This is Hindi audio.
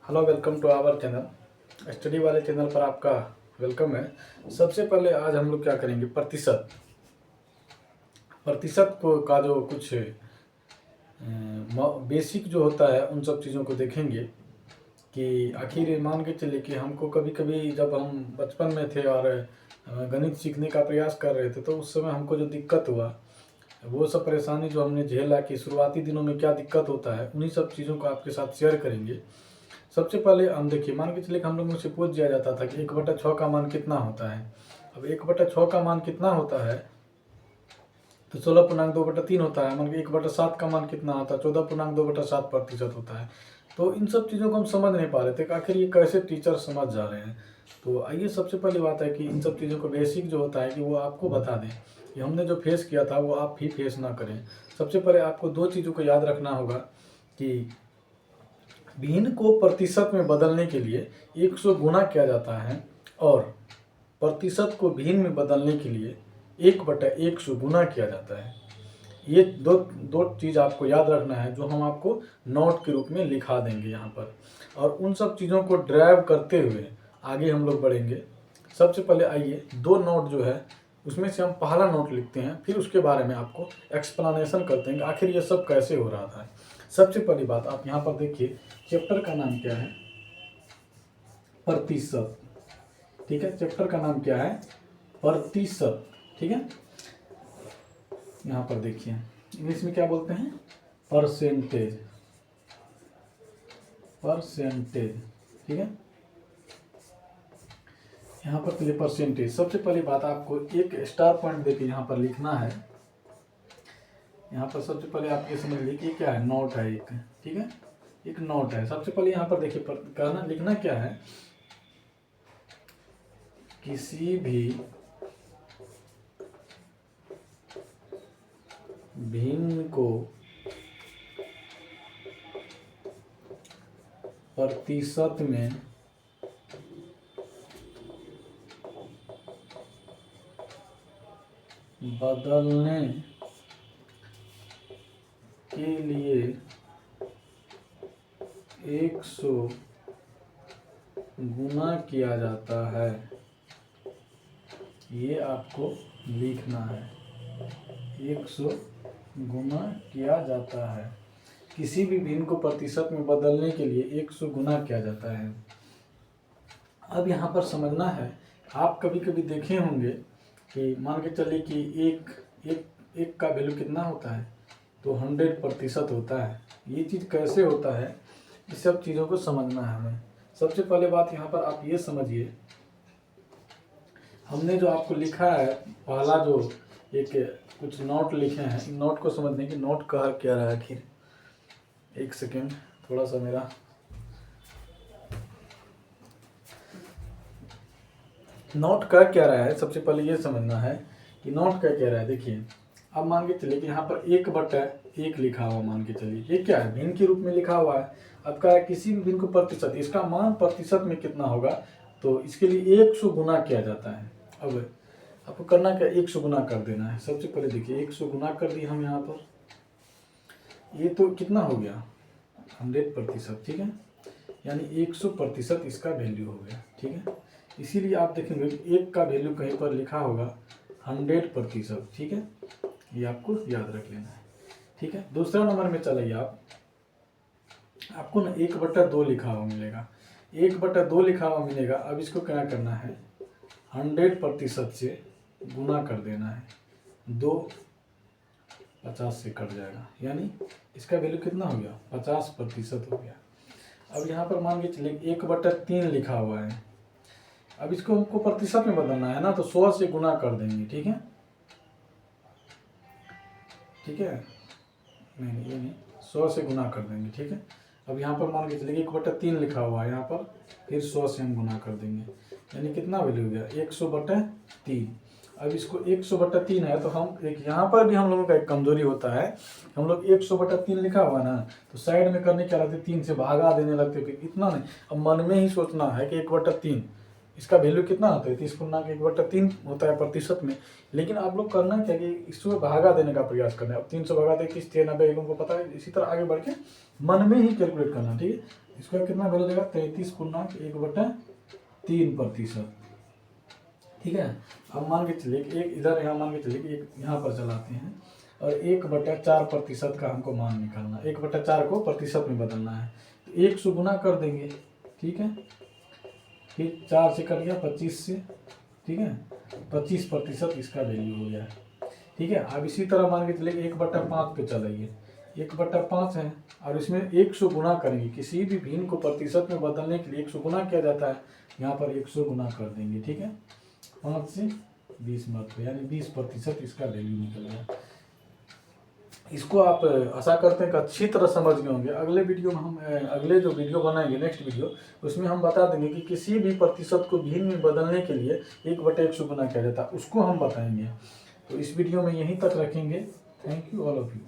Hello, welcome to our channel. Study वाले चैनल पर आपका वेलकम है। सबसे पहले आज हम लोग क्या करेंगे, प्रतिशत प्रतिशत को का जो कुछ बेसिक जो होता है उन सब चीज़ों को देखेंगे कि आखिर मान के चलिए कि हमको कभी कभी जब हम बचपन में थे और गणित सीखने का प्रयास कर रहे थे तो उस समय हमको जो दिक्कत हुआ, वो सब परेशानी जो हमने झेला कि शुरुआती दिनों में क्या दिक्कत होता है, उन्हीं सब चीज़ों को आपके साथ शेयर करेंगे। सबसे पहले हम देखिए, मान के चलिए कि हम लोगों से पूछ दिया जाता था कि 1/6 का मान कितना होता है। अब 1/6 का मान कितना होता है तो 16.2/3 होता है। मान के 1/7 का मान कितना होता है, 14.2/7% होता है। तो इन सब चीज़ों को हम समझ नहीं पा रहे थे कि आखिर ये कैसे टीचर समझ जा रहे हैं। तो आइए, सबसे पहली बात है कि इन सब चीज़ों को बेसिक जो होता है कि वो आपको बता दें कि हमने जो फेस किया था वो आप भी फेस ना करें। सबसे पहले आपको दो चीज़ों को याद रखना होगा कि भिन्न को प्रतिशत में बदलने के लिए 100 गुना किया जाता है और प्रतिशत को भिन्न में बदलने के लिए 1/100 गुना किया जाता है। ये दो दो चीज़ आपको याद रखना है, जो हम आपको नोट के रूप में लिखा देंगे यहाँ पर। और उन सब चीज़ों को ड्राइव करते हुए आगे हम लोग बढ़ेंगे। सबसे पहले आइए, दो नोट जो है उसमें से हम पहला नोट लिखते हैं, फिर उसके बारे में आपको एक्सप्लेनेशन करते हैं कि आखिर ये सब कैसे हो रहा था। सबसे पहली बात आप यहाँ पर देखिए, चैप्टर का नाम क्या है, प्रतिशत। ठीक है, चैप्टर का नाम क्या है, प्रतिशत। ठीक है, यहाँ पर देखिए इंग्लिश में क्या बोलते हैं, परसेंटेज। परसेंटेज, ठीक है। यहाँ पर चलिए परसेंटेज। सबसे पहली बात आपको एक स्टार पॉइंट देके यहाँ पर लिखना है। यहाँ पर सबसे पहले आप ये समझ लीजिए कि क्या है, नोट है एक। ठीक है, एक नोट है। सबसे पहले यहाँ पर देखिए कहना लिखना क्या है, किसी भी भिन्न को प्रतिशत में बदलने के लिए 100 गुना किया जाता है। ये आपको लिखना है, 100 गुना किया जाता है। किसी भी भिन्न को प्रतिशत में बदलने के लिए 100 गुना किया जाता है। अब यहाँ पर समझना है, आप कभी कभी देखे होंगे कि मान के चलिए कि एक का वैल्यू कितना होता है, तो 100% होता है। ये चीज़ कैसे होता है, इस सब चीज़ों को समझना है हमें। सबसे पहले बात यहाँ पर आप ये समझिए, हमने जो आपको लिखा है पहला जो एक कुछ नोट लिखे हैं, इन नोट को समझने की, नोट कह क्या रहा है आखिर। एक सेकेंड, थोड़ा सा मेरा नोट का क्या रहा है, सबसे पहले ये समझना है कि नोट का क्या रहा है। देखिए, अब मान के चलिए कि यहाँ पर 1/1 लिखा हुआ, मान के चलिए ये क्या है, भिन्न के रूप में लिखा हुआ है। अब क्या है, किसी भी भिन्न को प्रतिशत, इसका मान प्रतिशत में कितना होगा, तो इसके लिए 100 गुना किया जाता है। अब आपको करना क्या, 100 गुना कर देना है। सबसे पहले देखिए 100 गुना कर दिए हम यहाँ पर, ये तो कितना हो गया, 100%। ठीक है, यानी 100% इसका वैल्यू हो गया। ठीक है, इसीलिए आप देखेंगे एक का वैल्यू कहीं पर लिखा होगा 100%। ठीक है, ये आपको याद रख लेना है। ठीक है, दूसरा नंबर में चलिए आपको ना 1/2 लिखा हुआ मिलेगा। 1/2 लिखा हुआ मिलेगा। अब इसको क्या करना है, 100% से गुना कर देना है। 2 50 से कट जाएगा, यानी इसका वैल्यू कितना हो गया, 50% हो गया। अब यहाँ पर मान के चलिए 1/3 लिखा हुआ है। अब इसको हमको प्रतिशत में बदलना है ना, तो 100 से गुना कर देंगे। ठीक है, ठीक है, नहीं ये नहीं, 100 से गुना कर देंगे। ठीक है, अब यहाँ पर मान के चलिए 1/3 लिखा हुआ है यहाँ पर, फिर 100 से हम गुना कर देंगे, यानी कितना वैल्यू हो गया, 100/3। अब इसको 100/3 है, तो हम एक यहाँ पर भी हम लोगों का एक कमजोरी होता है, हम लोग 100/3 लिखा हुआ ना, तो साइड में करने क्या लगते, 3 से भागा देने लगते, फिर इतना नहीं। अब मन में ही सोचना है कि 1/3, इसका वैल्यू कितना होता है 30/1/3 होता है प्रतिशत में। लेकिन आप लोग करना क्या कि इसको भागा देने का प्रयास करना है। अब 300 भगा दे 30 90 उनको पता है, इसी तरह आगे बढ़ के मन में ही कैलकुलेट करना, ठीक है। इसका कितना वैल्यू देगा 33/1/3%, ठीक है। अब मान के चलिए एक इधर यहाँ मान के चलिए कि एक यहाँ पर चलाते हैं और 1/4% का हमको मान निकालना, 1/4 को प्रतिशत में बदलना है। 1 से गुना कर देंगे, ठीक है। फिर 4 से कट गया 25 से, ठीक है, 25% इसका वैल्यू हो गया, ठीक है। अब इसी तरह मान के चलिए 1/5 पे चलाइए, 1/5 है और इसमें 100 गुना करेंगे। किसी भी भिन्न को प्रतिशत में बदलने के लिए 100 गुना किया जाता है, यहाँ पर 100 गुना कर देंगे, ठीक है। 5 से 20 मत यानी 20% इसका वैल्यू निकल गया। इसको आप आशा करते हैं कि अच्छी तरह समझ गए होंगे। अगले वीडियो में हम अगले जो वीडियो बनाएंगे नेक्स्ट वीडियो, उसमें हम बता देंगे कि किसी भी प्रतिशत को भिन्न में बदलने के लिए 1/100 गुना किया जाता है, उसको हम बताएंगे। तो इस वीडियो में यहीं तक रखेंगे। Thank you all of you.